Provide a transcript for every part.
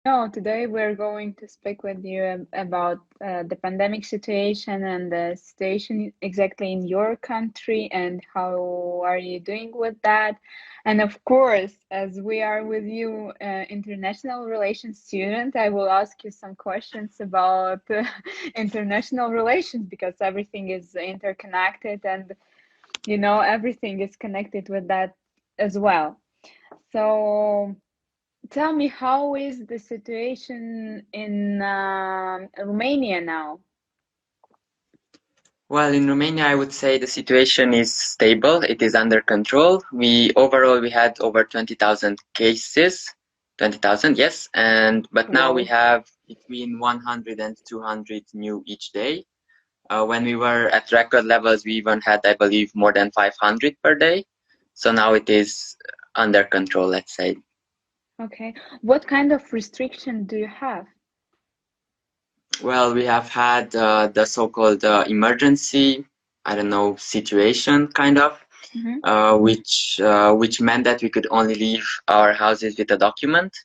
No, today we're going to speak with you about the pandemic situation and the situation exactly in your country and how are you doing with that. And of course, as we are with you, international relations student, I will ask you some questions about international relations because everything is interconnected and everything is connected with that as well. So tell me, how is the situation in Romania now? Well, in Romania, I would say the situation is stable. It is under control. We had over 20,000 cases, 20,000, yes. But now we Whoa. have between 100 and 200 new each day. When we were at record levels, we even had, I believe, more than 500 per day. So now it is under control, let's say. Okay. What kind of restriction do you have? Well, we have had the so-called emergency, I don't know, situation kind of, Hmm. which meant that we could only leave our houses with a document,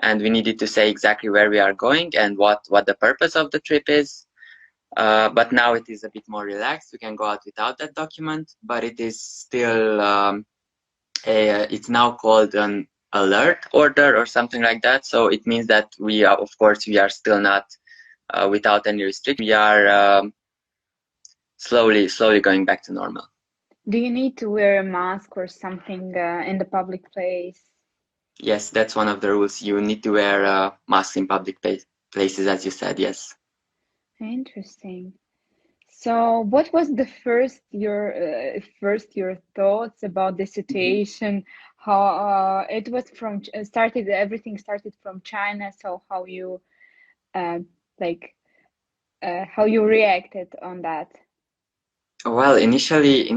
and we needed to say exactly where we are going and what the purpose of the trip is. But now it is a bit more relaxed. We can go out without that document, but it is still it's now called an alert order or something like that. So it means that of course, we are still not without any restriction. We are slowly going back to normal. Do you need to wear a mask or something in the public place? Yes, that's one of the rules. You need to wear masks in public places, as you said. Yes. Interesting. So, what was the first your thoughts about the situation? How it was started? Everything started from China. So, how you uh, like how you reacted on that? Well, initially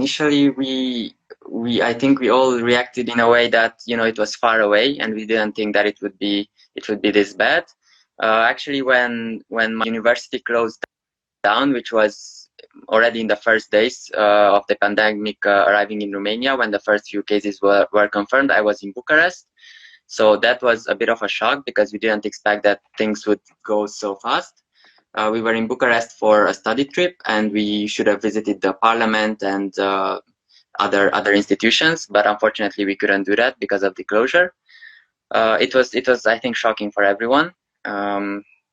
I think we all reacted in a way that it was far away, and we didn't think that it would be this bad. Actually, when my university closed down, which was already in the first days of the pandemic arriving in Romania, when the first few cases were confirmed, I was in Bucharest. So that was a bit of a shock because we didn't expect that things would go so fast. We were in Bucharest for a study trip, and we should have visited the parliament and other institutions, but unfortunately we couldn't do that because of the closure. It was I think shocking for everyone.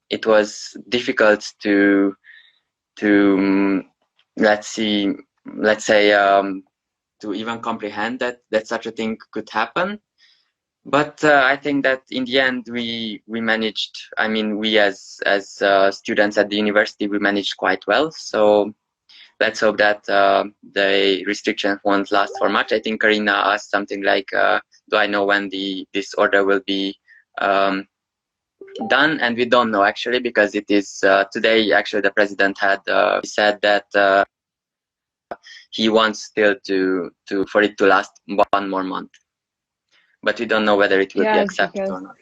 It was difficult to let's say to even comprehend that such a thing could happen. But I think that in the end we managed. I mean, we as students at the university, we managed quite well. So let's hope that the restrictions won't last for much. I think Karina asked something like, "Do I know when this order will be um, done?" And we don't know actually, because it is today. Actually, the president had said that he wants still to for it to last 1 more month, but we don't know whether it will be Yes, accepted because or not.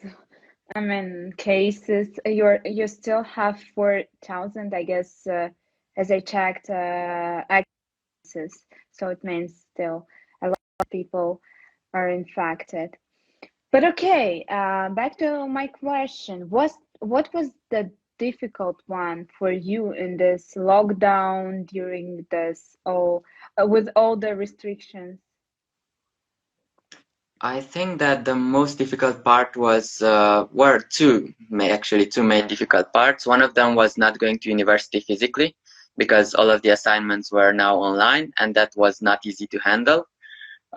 I mean cases. You still have 4,000, I guess, as I checked, cases. So it means still a lot of people are infected. But okay, back to my question. What was the difficult one for you in this lockdown during this all with all the restrictions? I think that the most difficult part were two main difficult parts. One of them was not going to university physically, because all of the assignments were now online, and that was not easy to handle.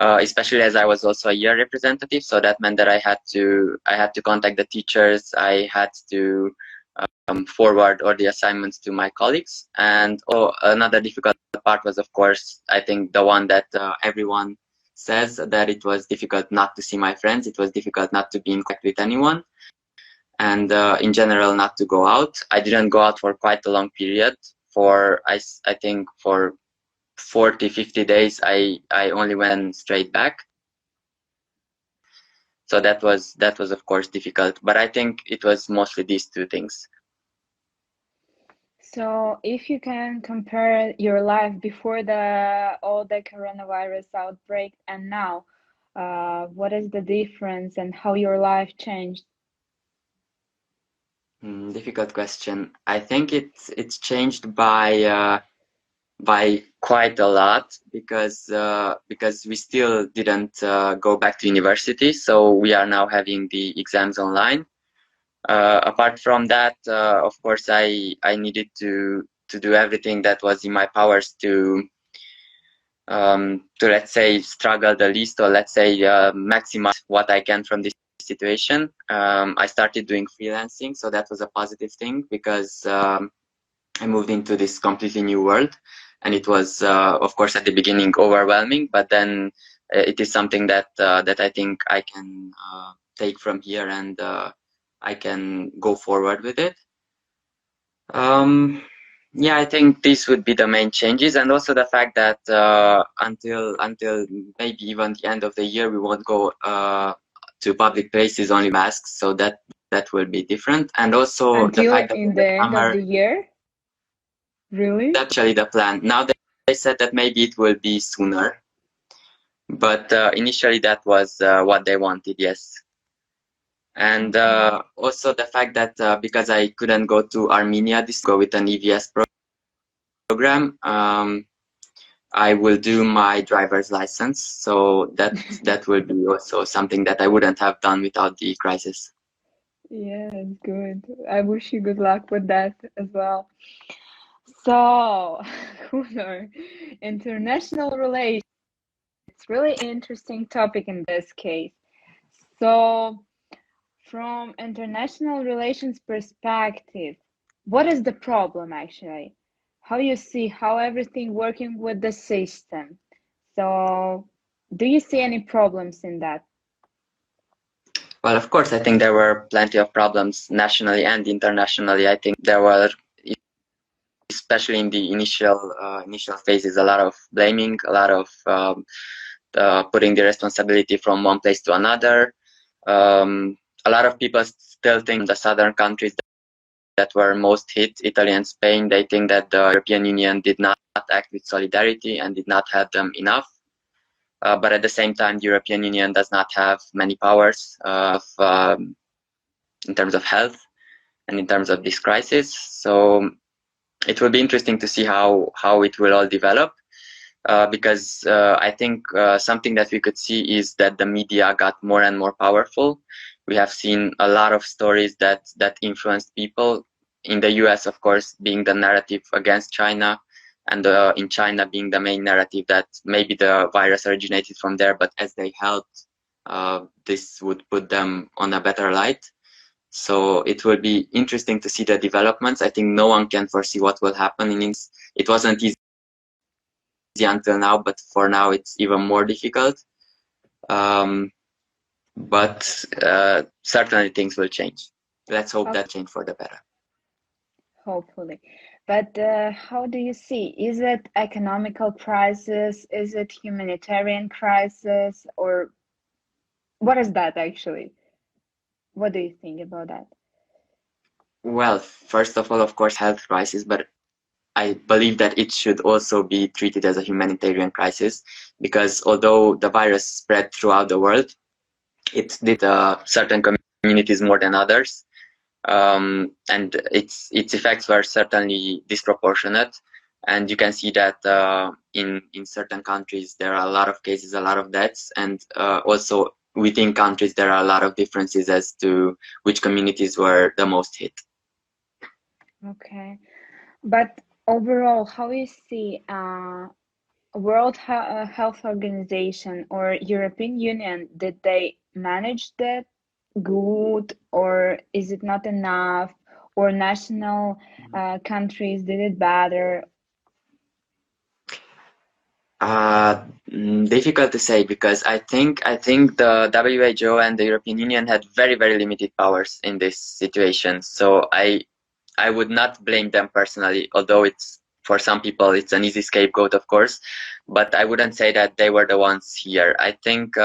Especially as I was also a year representative, so that meant that I had to contact the teachers. I had to forward all the assignments to my colleagues. And another difficult part was, of course, I think the one that everyone says, that it was difficult not to see my friends. It was difficult not to be in contact with anyone, and in general not to go out. I didn't go out for quite a long period. I think for 40, 50 days, I only went straight back. So that was of course difficult, but I think it was mostly these two things. So if you can compare your life before the all the coronavirus outbreak and now, what is the difference and how your life changed? Difficult question. I think it's changed by quite a lot because we still didn't go back to university, so we are now having the exams online. Apart from that, of course, I needed to do everything that was in my powers to let's say struggle the least, or let's say maximize what I can from this situation. I started doing freelancing, so that was a positive thing because I moved into this completely new world, and it was, of course, at the beginning overwhelming, but then it is something that I think I can take from here, and I can go forward with it. Yeah, I think these would be the main changes, and also the fact that until maybe even the end of the year, we won't go to public places, only masks, so that will be different. And also the Until fact that in in the the end of summer, the year? Really? that's actually the plan. Now they said that maybe it will be sooner, but initially that was what they wanted, yes. And Okay. also the fact that because I couldn't go to Armenia, this go with an EVS program. I will do my driver's license, so that will be also something that I wouldn't have done without the crisis. Yeah, good. I wish you good luck with that as well. So, Hunor, international relations. It's really interesting topic in this case. So, from international relations perspective, what is the problem actually? How you see how everything working with the system? So, do you see any problems in that? Well, of course, I think there were plenty of problems nationally and internationally. I think there were, especially in the initial phases, a lot of blaming, a lot of putting the responsibility from one place to another. A lot of people still think the southern countries that were most hit, Italy and Spain, they think that the European Union did not act with solidarity and did not help them enough. But at the same time, the European Union does not have many powers in terms of health and in terms of this crisis. So it will be interesting to see how it will all develop. Because I think something that we could see is that the media got more and more powerful. We have seen a lot of stories that influenced people. In the US, of course, being the narrative against China, and in China being the main narrative that maybe the virus originated from there, but as they helped, this would put them on a better light. So it will be interesting to see the developments. I think no one can foresee what will happen. It wasn't easy until now, but for now it's even more difficult. Um, but certainly things will change. Let's hope that change for the better. Hopefully. But how do you see? Is it economical crisis? Is it humanitarian crisis? Or what is that actually? What do you think about that? Well, first of all, of course, health crisis, but I believe that it should also be treated as a humanitarian crisis, because although the virus spread throughout the world, it did certain communities more than others. And its effects were certainly disproportionate. And you can see that in certain countries there are a lot of cases, a lot of deaths, and also within countries there are a lot of differences as to which communities were the most hit. Okay. But overall, how you see World Health Organization or European Union, did they manage that good, or is it not enough, or national countries did it better? Difficult to say, because I think the WHO and the European Union had very limited powers in this situation. So I would not blame them personally, although it's, for some people it's an easy scapegoat, of course, but I wouldn't say that they were the ones here. I think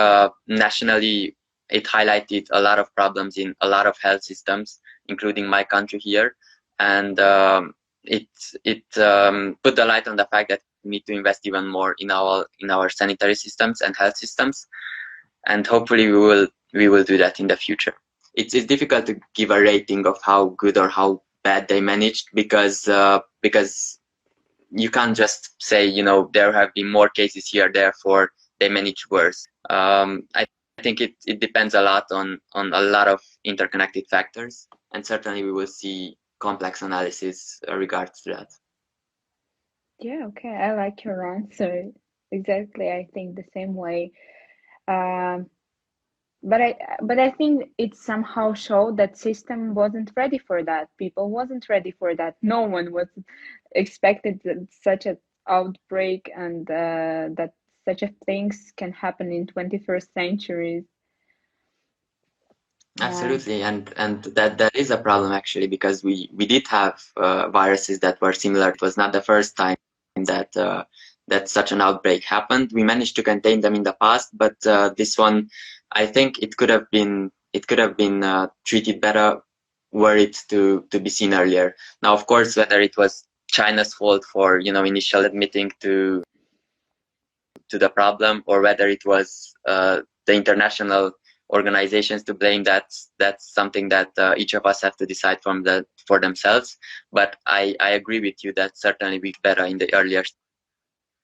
nationally it highlighted a lot of problems in a lot of health systems, including my country here, and it put the light on the fact that we need to invest even more in our sanitary systems and health systems, and hopefully we will do that in the future. it's difficult to give a rating of how good or how bad they managed, because you can't just say, there have been more cases here, therefore they manage worse. I think it depends a lot on a lot of interconnected factors, and certainly we will see complex analysis regards to that. Yeah, okay. I like your answer. Exactly. I think the same way. Um, but I think it somehow showed that system wasn't ready for that. People wasn't ready for that. No one was expected that such an outbreak and that such a things can happen in 21st centuries. Yeah. Absolutely, and that is a problem actually, because we did have viruses that were similar. It was not the first time that that such an outbreak happened. We managed to contain them in the past, but this one, I think it could have been treated better were it to be seen earlier. Now, of course, whether it was China's fault for initial admitting to the problem, or whether it was the international organizations to blame, that's something that each of us have to decide for themselves. But I agree with you that certainly we could better in the earlier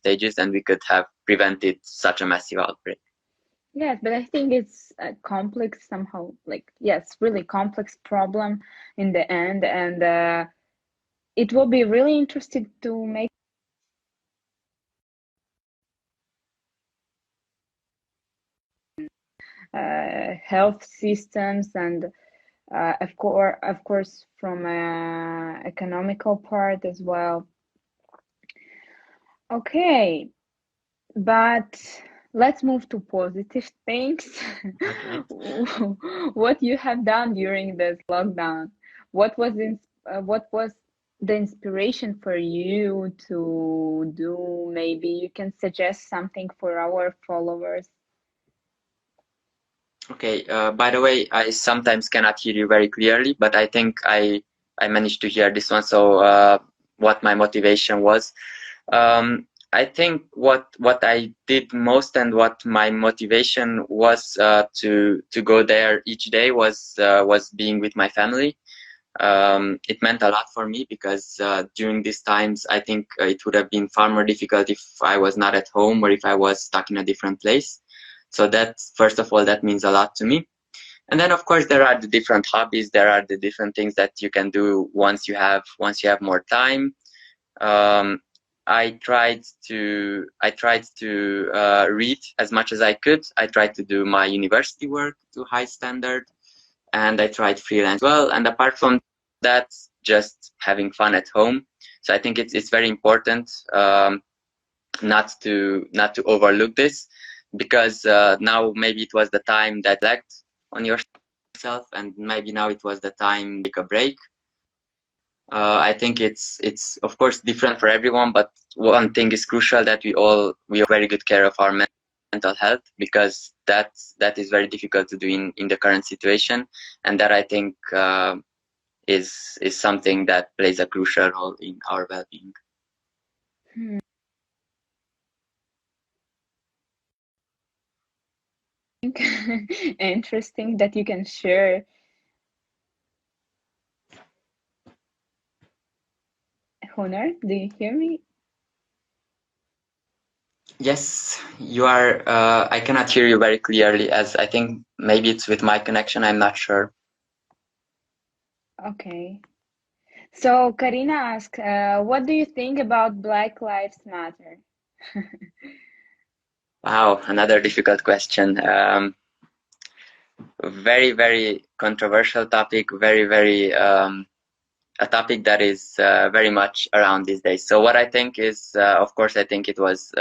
stages, and we could have prevented such a massive outbreak. Yes, but I think it's a complex somehow, like, yes, really complex problem in the end, and it will be really interesting to make health systems and of course from economical part as well. Okay, but let's move to positive things. Okay. What you have done during this lockdown? What was the inspiration for you to do? Maybe you can suggest something for our followers. Okay. By the way, I sometimes cannot hear you very clearly, but I think I managed to hear this one. So what my motivation was. I think what I did most, and what my motivation was to go there each day, was being with my family. It meant a lot for me, because during these times I think it would have been far more difficult if I was not at home, or if I was stuck in a different place. So that, first of all, that means a lot to me. And then, of course, there are the different hobbies. There are the different things that you can do once you have more time. um, I tried to read as much as I could. I tried to do my university work to high standard, and I tried freelance well. And apart from that, just having fun at home. So I think it's very important, not to overlook this, because now maybe it was the time that you reflect on yourself, and maybe now it was the time to take a break. I think it's of course different for everyone, but one thing is crucial, that we have very good care of our mental health, because that is very difficult to do in the current situation, and that I think is something that plays a crucial role in our well-being. Hmm. Interesting that you can share. Honor, do you hear me? Yes, you are. I cannot hear you very clearly, as I think maybe it's with my connection. I'm not sure. Okay. So Karina asked, what do you think about Black Lives Matter? Wow, another difficult question. Very, very controversial topic. Very, very a topic that is very much around these days. So what I think is, of course, I think it was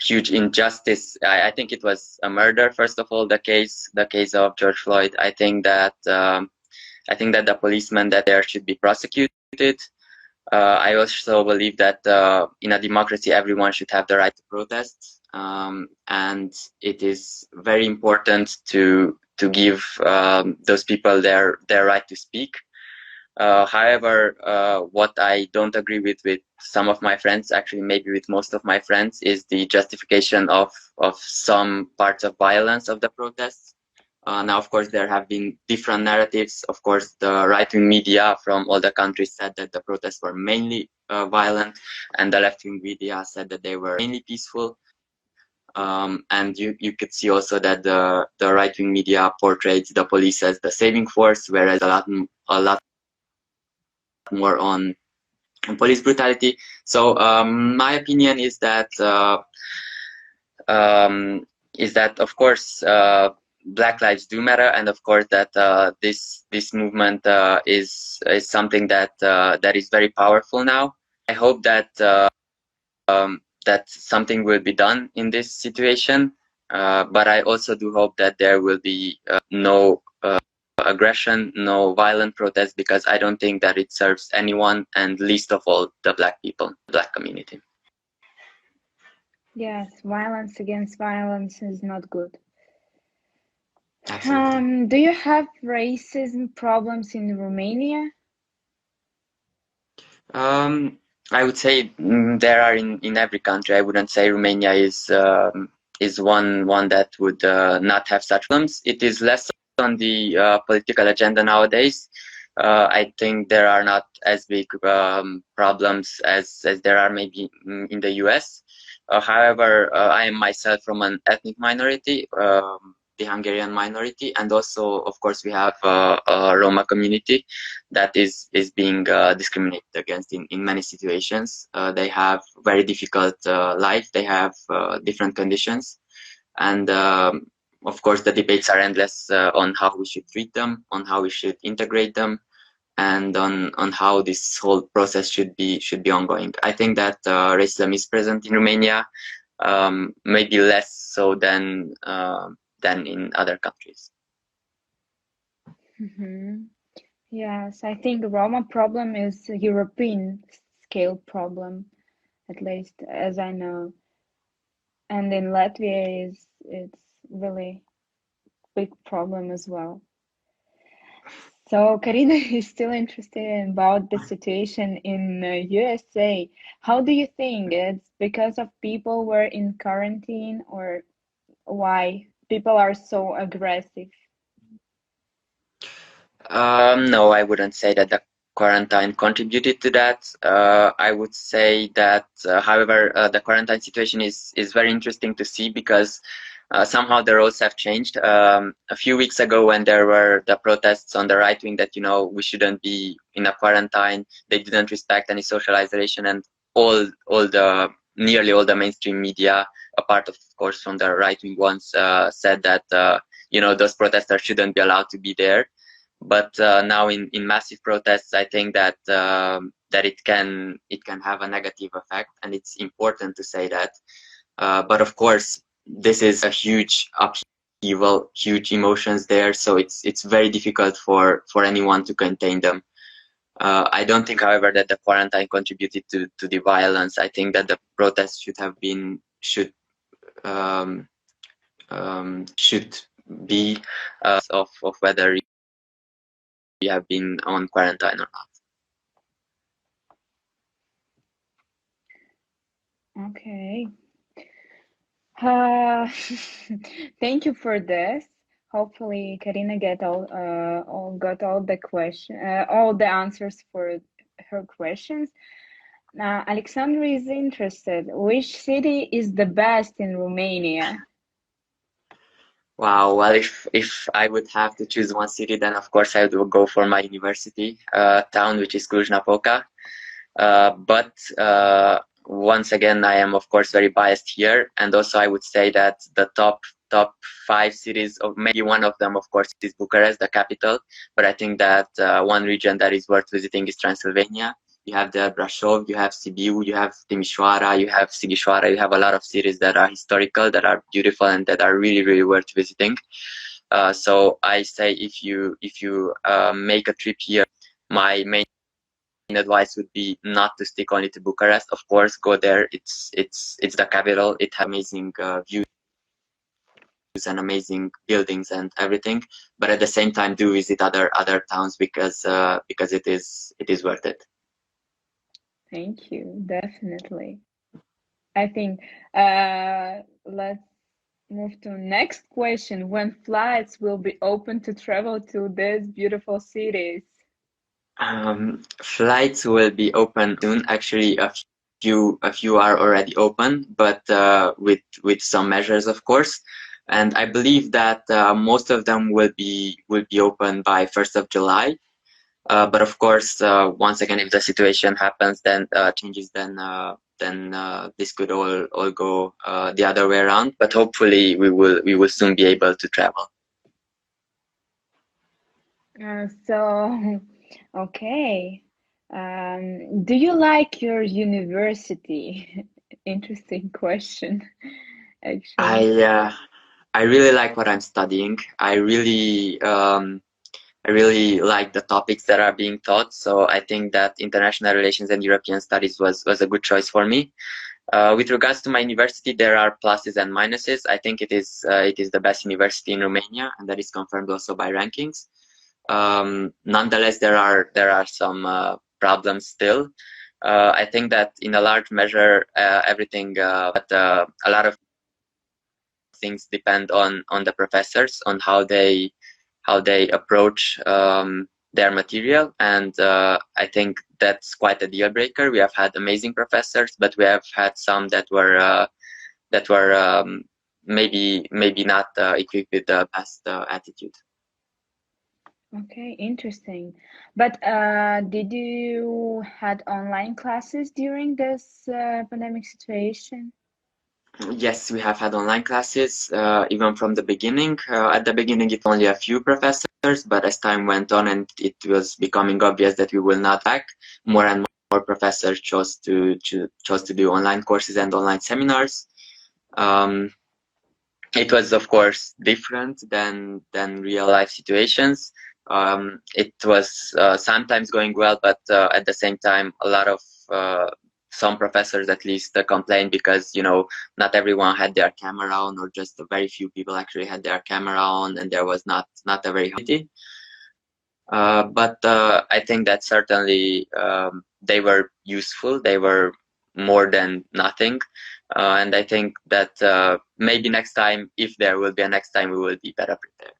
huge injustice. I think it was a murder. First of all, the case of George Floyd. I think that the policemen that there should be prosecuted. I also believe that in a democracy, everyone should have the right to protest, and it is very important to give those people their right to speak. However, what I don't agree with some of my friends, actually maybe with most of my friends, is the justification of some parts of violence of the protests. Now, of course, there have been different narratives. Of course, the right-wing media from all the countries said that the protests were mainly violent, and the left-wing media said that they were mainly peaceful. And you could see also that the right-wing media portrays the police as the saving force, whereas a lot more on police brutality. So my opinion is that of course Black lives do matter, and of course that this movement is something that is very powerful now. I hope that something will be done in this situation, but I also do hope that there will be no aggression, no violent protest, because I don't think that it serves anyone, and least of all the Black people, the Black community. Yes, violence against violence is not good. Absolutely. Do you have racism problems in Romania? I would say there are in every country. I wouldn't say Romania is one that would not have such problems. It is less on the political agenda nowadays. I think there are not as big problems as there are maybe in the US. However, I am myself from an ethnic minority, the Hungarian minority, and also, of course, we have a Roma community that is being discriminated against in many situations. They have very difficult life. They have different conditions, and of course, the debates are endless on how we should treat them, on how we should integrate them, and on how this whole process should be ongoing. I think that racism is present in Romania, maybe less so than in other countries. Yes, I think Roma problem is a European scale problem, at least as I know. And in Latvia it's really big problem as well. So Karina is still interested about the situation in USA. How do you think it's because of people were in quarantine, or why people are so aggressive? No, I wouldn't say that the quarantine contributed to that. I would say that, however, the quarantine situation is very interesting to see, because somehow the roles have changed. A few weeks ago, when there were the protests on the right wing that we shouldn't be in a quarantine, they didn't respect any social isolation, and nearly all the mainstream media, apart of course from the right wing ones, said that those protesters shouldn't be allowed to be there. But now in massive protests, I think that that it can have a negative effect, and it's important to say that. But of course, this is a huge upheaval, huge emotions there, so it's very difficult for anyone to contain them. I don't think, however, that the quarantine contributed to the violence. I think that the protests should be of whether you have been on quarantine or not. Okay. Uh, thank you for this. Hopefully, Karina got all the answers for her questions. Now, Alexandra is interested. Which city is the best in Romania? Wow. Well, if I would have to choose one city, then of course I would go for my university town, which is Cluj-Napoca. But once again, I am of course very biased here, and also I would say that the top 5 cities, or maybe one of them, of course, is Bucharest, the capital. But I think that one region that is worth visiting is Transylvania. You have the Brașov, you have Sibiu, you have Timișoara, you have Sighișoara. You have a lot of cities that are historical, that are beautiful, and that are really, really worth visiting. So I say, if you make a trip here, my main advice would be not to stick only to Bucharest. Of course, go there. It's the capital. It has amazing views and amazing buildings and everything. But at the same time, do visit other towns, because it is worth it. Thank you. Definitely. I think let's move to next question. When flights will be open to travel to these beautiful cities? Flights will be open soon. Actually, a few are already open, but with some measures, of course. And I believe that most of them will be open by 1st of July. But of course, once again, if the situation happens, then changes, then this could all go the other way around. But hopefully, we will soon be able to travel. So, okay. Do you like your university? Interesting question, actually. I uh, I really like what I'm studying. I really like the topics that are being taught. So I think that international relations and European studies was a good choice for me. With regards to my university, there are pluses and minuses. I think it is the best university in Romania, and that is confirmed also by rankings. Nonetheless, there are some problems still. I think that in a large measure, everything, but a lot of things depend on the professors, on how they approach their material, and I think that's quite a deal breaker. We have had amazing professors, but we have had some that were maybe not equipped with the best attitude. Okay, interesting. But did you had online classes during this pandemic situation? Yes, we have had online classes even from the beginning. At the beginning, it only a few professors, but as time went on and it was becoming obvious that we will not back, more and more professors chose to do online courses and online seminars. Um, it was, of course, different than real life situations. It was sometimes going well, but at the same time, a lot of some professors at least complained because not everyone had their camera on, or just a very few people actually had their camera on, and there was not a very high. But I think that certainly they were useful. They were more than nothing. And I think that maybe next time, if there will be a next time, we will be better prepared.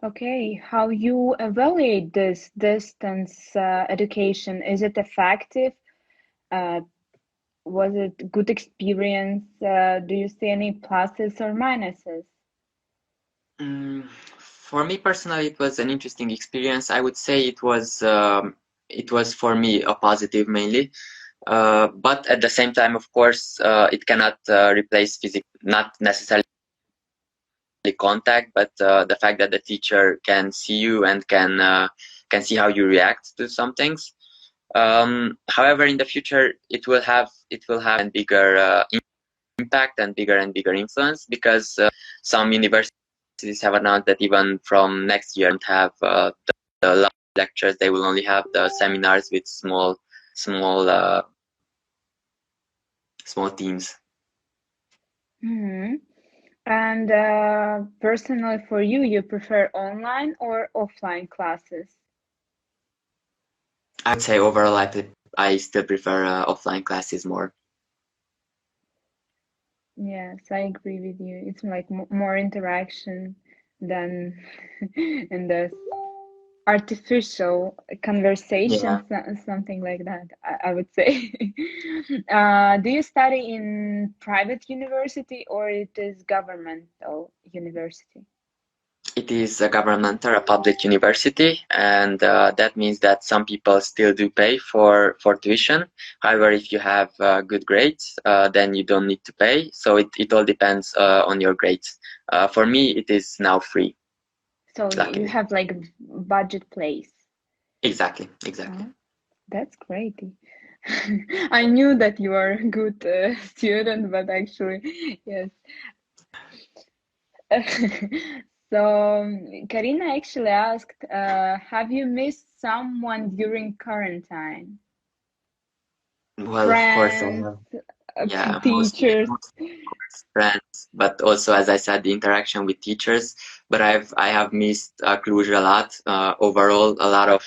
Okay, how you evaluate this distance education? Is it effective? Uh, was it good experience? Do you see any pluses or minuses? For me personally, it was an interesting experience. I would say it was for me a positive mainly. But at the same time, of course, it cannot replace physical, not necessarily contact, but the fact that the teacher can see you and can see how you react to some things. However, in the future, it will have a bigger impact and bigger influence, because some universities have announced that even from next year won't have the live lectures. They will only have the seminars with small small teams. Hmm. And personally, for you, you prefer online or offline classes? I would say overall, I still prefer offline classes more. Yes, I agree with you. It's like more interaction than in this artificial Yeah. conversation, something like that, I would say. Do you study in private university or it is governmental university? It is a governmental, a public university, and that means that some people still do pay for tuition. However, if you have good grades, then you don't need to pay. So it all depends on your grades. For me, it is now free, So you luckily. have like budget place. Exactly, exactly. Oh, that's great. I knew that you are a good student, but actually, yes. So, Karina actually asked, have you missed someone during quarantine? Well, of course, I Friends, have. Yeah, teachers? mostly of course friends, but also, as I said, the interaction with teachers. But I have missed Cluj a lot. Overall, a lot of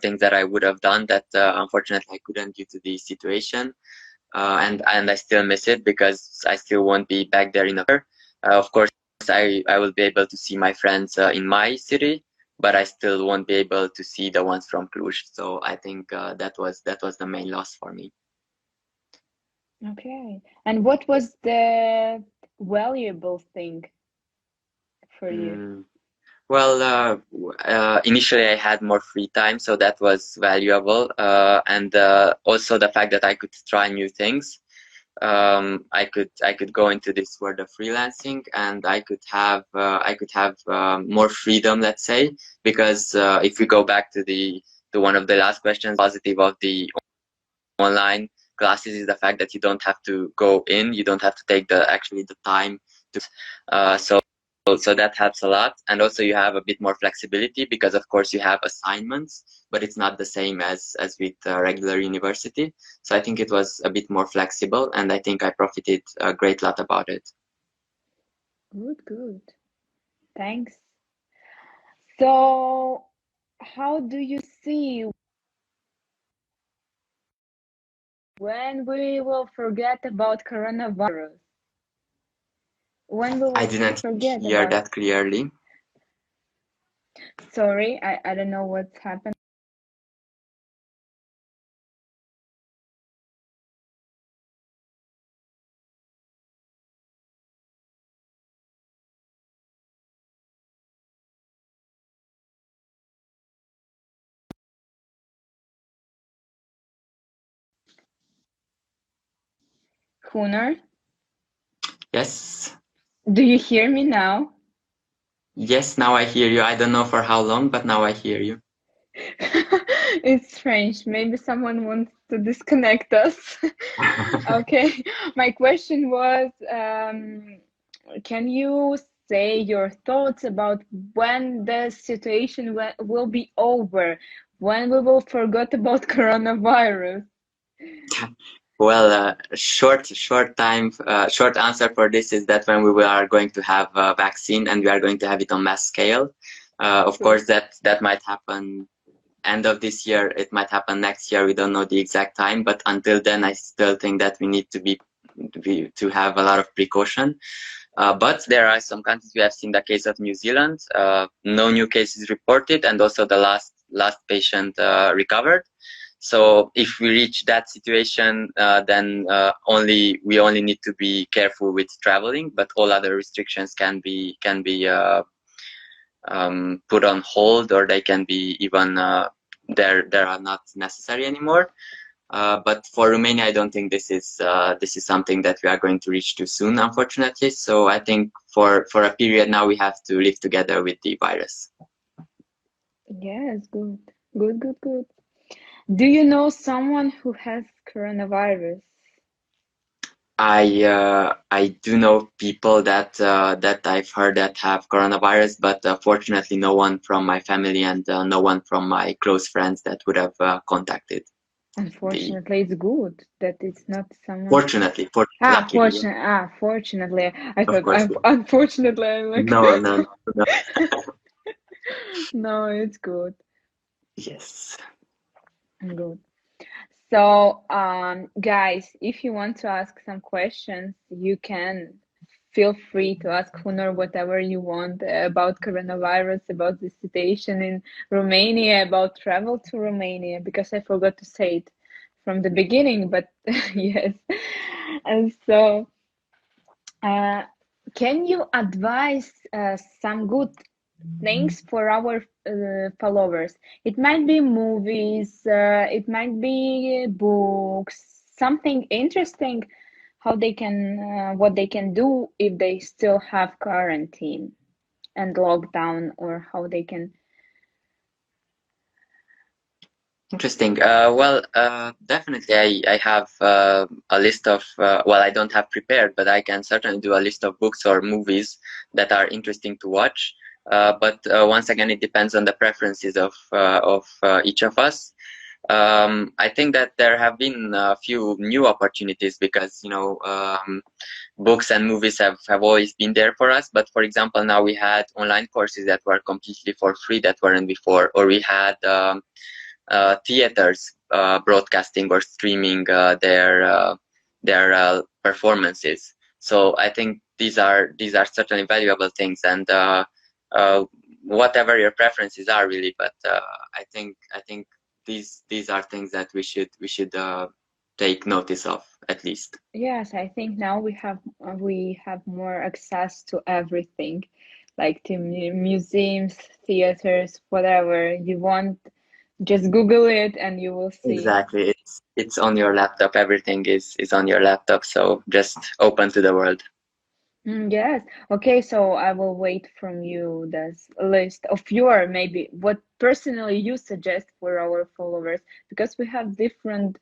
things that I would have done that unfortunately I couldn't due to the situation. And I still miss it because I still won't be back there in a year. Of course, I will be able to see my friends in my city, but I still won't be able to see the ones from Cluj. So I think that was the main loss for me. Okay. And what was the valuable thing for you? Mm. Well, initially I had more free time, so that was valuable, and also the fact that I could try new things. I could go into this world of freelancing, and I could have more freedom, let's say, because if we go back to one of the last questions, positive of the online classes is the fact that you don't have to go in, you don't have to take the time to so that helps a lot. And also you have a bit more flexibility because of course you have assignments, but it's not the same as with regular university. So I think it was a bit more flexible, and I think I profited a great lot about it. Good, good. Thanks. So, how do you see when we will forget about coronavirus? When we I will didn't forget hear about, that clearly. sorry, I don't know what's happened. Hunor, Yes. do you hear me now? Yes, now I hear you. I don't know for how long, but now I hear you. It's strange. Maybe someone wants to disconnect us. Okay. My question was, can you say your thoughts about when the situation will be over, when we will forget about coronavirus? Well, short answer for this is that when we are going to have a vaccine and we are going to have it on mass scale. Of Good. course, that might happen end of this year. It might happen next year. We don't know the exact time, but until then, I still think that we need to have a lot of precaution. But there are some countries. We have seen the case of New Zealand. No new cases reported, and also the last patient recovered. So if we reach that situation, then we only need to be careful with traveling, but all other restrictions can be put on hold, or they can be even they are not necessary anymore. But for Romania, I don't think this is something that we are going to reach too soon, unfortunately. So I think for a period now, we have to live together with the virus. Yes, good. Good, good, good. Do you know someone who has coronavirus? I do know people that I've heard that have coronavirus, but fortunately, no one from my family and no one from my close friends that would have contacted the. Unfortunately, it's good that it's not someone. Fortunately, luckily, yeah. Fortunately. I Of thought, course, yeah. unfortunately, I'm like, No, no, no, no. no, it's good. Yes. Good. So, guys, if you want to ask some questions, you can feel free to ask Hunor whatever you want about coronavirus, about the situation in Romania, about travel to Romania, because I forgot to say it from the beginning, but yes. And so, uh, can you advise some good things for our followers? It might be movies, it might be books, something interesting, how they can, what they can do if they still have quarantine and lockdown, or how they can. Interesting. Well, definitely, I have a list of, well, I don't have prepared, but I can certainly do a list of books or movies that are interesting to watch. But once again, it depends on the preferences of each of us. I think that there have been a few new opportunities because, books and movies have always been there for us. But for example, now we had online courses that were completely for free that weren't before, or we had theaters broadcasting or streaming their performances. So I think these are certainly valuable things, and uh, whatever your preferences are, really. But I think these are things that we should take notice of, at least. Yes, I think now we have more access to everything, like to museums, theaters, whatever you want. Just Google it and you will see. Exactly. It's on your laptop. Everything is on your laptop. So just open to the world. Yes. Okay, so I will wait from you this list of your maybe what personally you suggest for our followers because we have different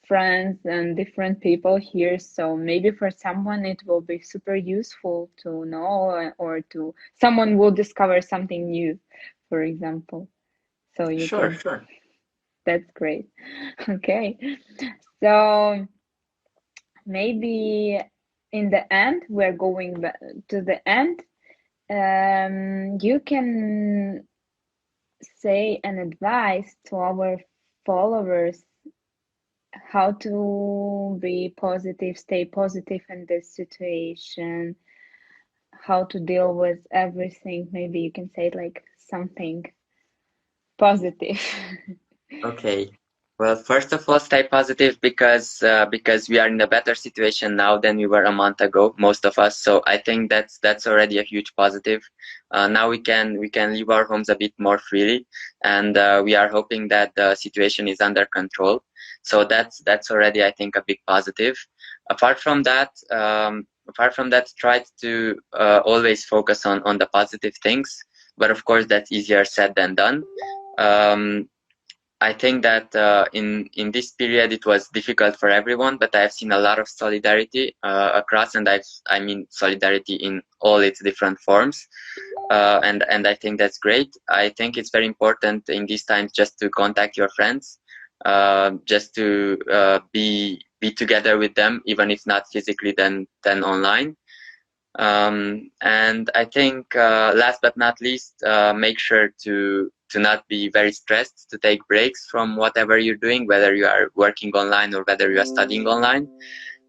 friends and different people here. So maybe for someone it will be super useful to know or to someone will discover something new, for example. So you Sure, can, sure. that's great. Okay. So maybe in the end, we're going to the end. You can say an advice to our followers how to be positive, stay positive in this situation, how to deal with everything. Maybe you can say like something positive. Okay. Well, first of all, stay positive because we are in a better situation now than we were a month ago, most of us. So I think that's already a huge positive. Now we can leave our homes a bit more freely, and we are hoping that the situation is under control. So that's already, I think, a big positive. Apart from that, try to always focus on the positive things. But of course, that's easier said than done. Um, I think that in this period it was difficult for everyone, but I've seen a lot of solidarity across, and I mean solidarity in all its different forms, and I think that's great. I think it's very important in these times just to contact your friends, just to be together with them, even if not physically, then online. And I think last but not least, make sure to not be very stressed, to take breaks from whatever you're doing, whether you are working online or whether you are studying online,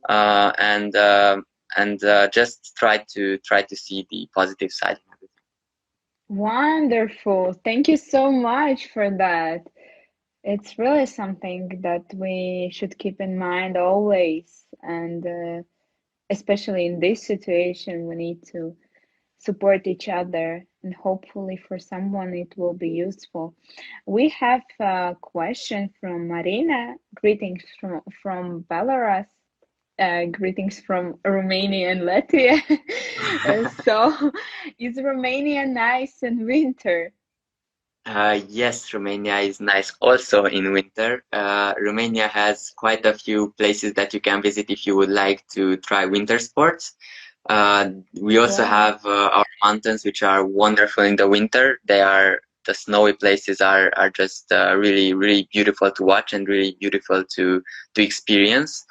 uh, and uh, and just try to see the positive side. Wonderful. Thank you so much for that. It's really something that we should keep in mind always, and especially in this situation, we need to support each other, and hopefully, for someone, it will be useful. We have a question from Marina. Greetings from Belarus. Greetings from Romania and Latvia. So, is Romania nice in winter? Yes, Romania is nice also in winter. Romania has quite a few places that you can visit if you would like to try winter sports. We also Wow. have our mountains, which are wonderful in the winter. The snowy places are just really, really beautiful to watch and really beautiful to experience.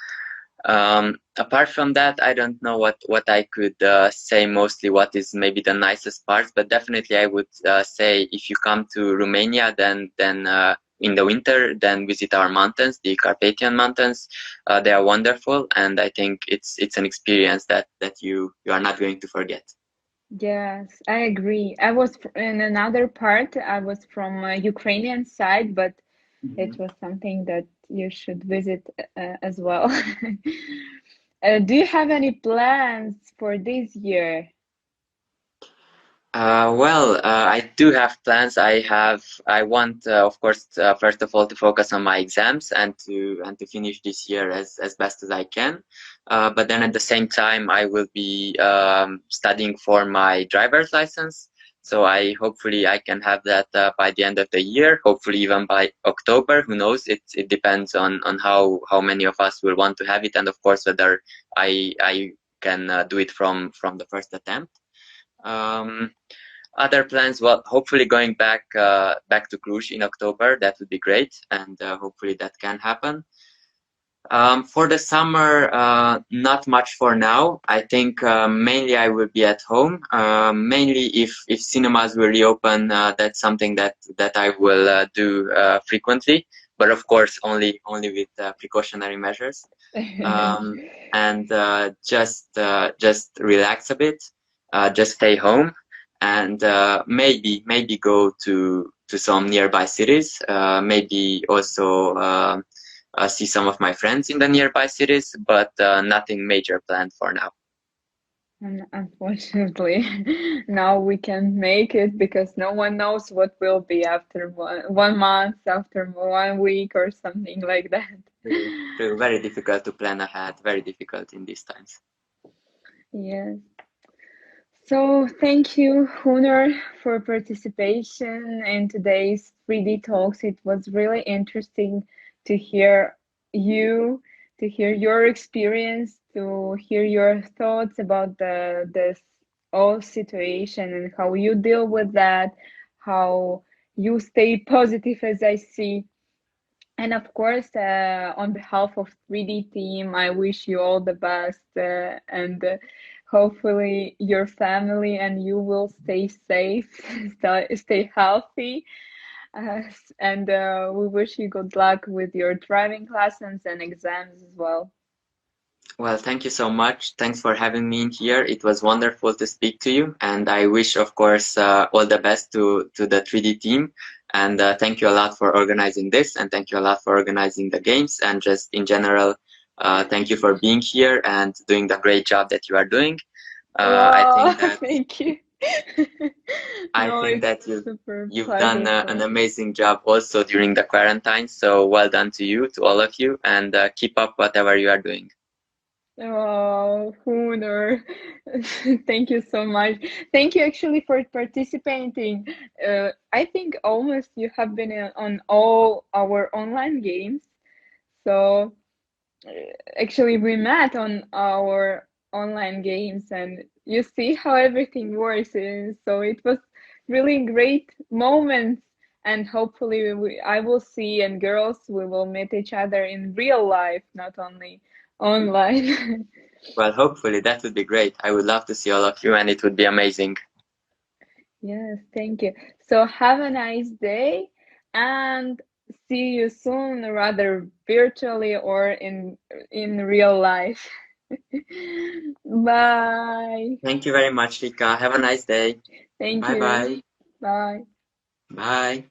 Apart from that, I don't know what I could say mostly what is maybe the nicest parts, but definitely I would say if you come to Romania, then in the winter, then visit our mountains, the Carpathian Mountains. They are wonderful, and I think it's an experience that you are not going to forget. Yes, I agree. I was in another part. I was from Ukrainian side, but it was something that you should visit as well. Do you have any plans for this year? I do have plans. I want, of course, first of all, to focus on my exams and to finish this year as best as I can. But then at the same time, I will be studying for my driver's license. So hopefully I can have that by the end of the year. Hopefully even by October. Who knows? It depends on how many of us will want to have it, and of course whether I can do it from the first attempt. Um, Other plans, well, hopefully going back to Cluj in October, that would be great, and hopefully that can happen. For the summer, not much for now. I think mainly I will be at home. Mainly if cinemas will reopen, that's something that I will do frequently. but of course only with precautionary measures. um, and just relax a bit, just stay home, and maybe go to some nearby cities. Maybe also see some of my friends in the nearby cities, but nothing major planned for now. And unfortunately, now we can't make it because no one knows what will be after one month, after 1 week, or something like that. True, true. Very difficult to plan ahead. Very difficult in these times. Yes. So thank you, Hunor, for participation in today's 3D talks. It was really interesting to hear you, to hear your experience, to hear your thoughts about the this whole situation and how you deal with that, how you stay positive, as I see. And of course, on behalf of 3D team, I wish you all the best, and hopefully your family and you will stay safe, stay healthy, and we wish you good luck with your driving lessons and exams as well. Well, thank you so much. Thanks for having me in here. It was wonderful to speak to you, and I wish, of course, all the best to the 3D team. And thank you a lot for organizing this, and thank you a lot for organizing the games, and just in general, thank you for being here and doing the great job that you are doing. I Wow, think that thank you. I No, think it's that super you've done pleasure for an me. amazing job also during the quarantine. So well done to you, to all of you, and keep up whatever you are doing. Oh, Hunor, thank you so much. Thank you actually for participating. I think almost you have been on all our online games. So actually, we met on our online games, and you see how everything works. So it was really great moments, and hopefully, I will see, and girls, we will meet each other in real life, not only online. Well, hopefully that would be great. I would love to see all of you, and it would be amazing. Yes, thank you. So have a nice day and see you soon, rather virtually or in real life. Bye. Thank you very much, Rika. Have a nice day. Thank Bye you. bye. Bye. Bye.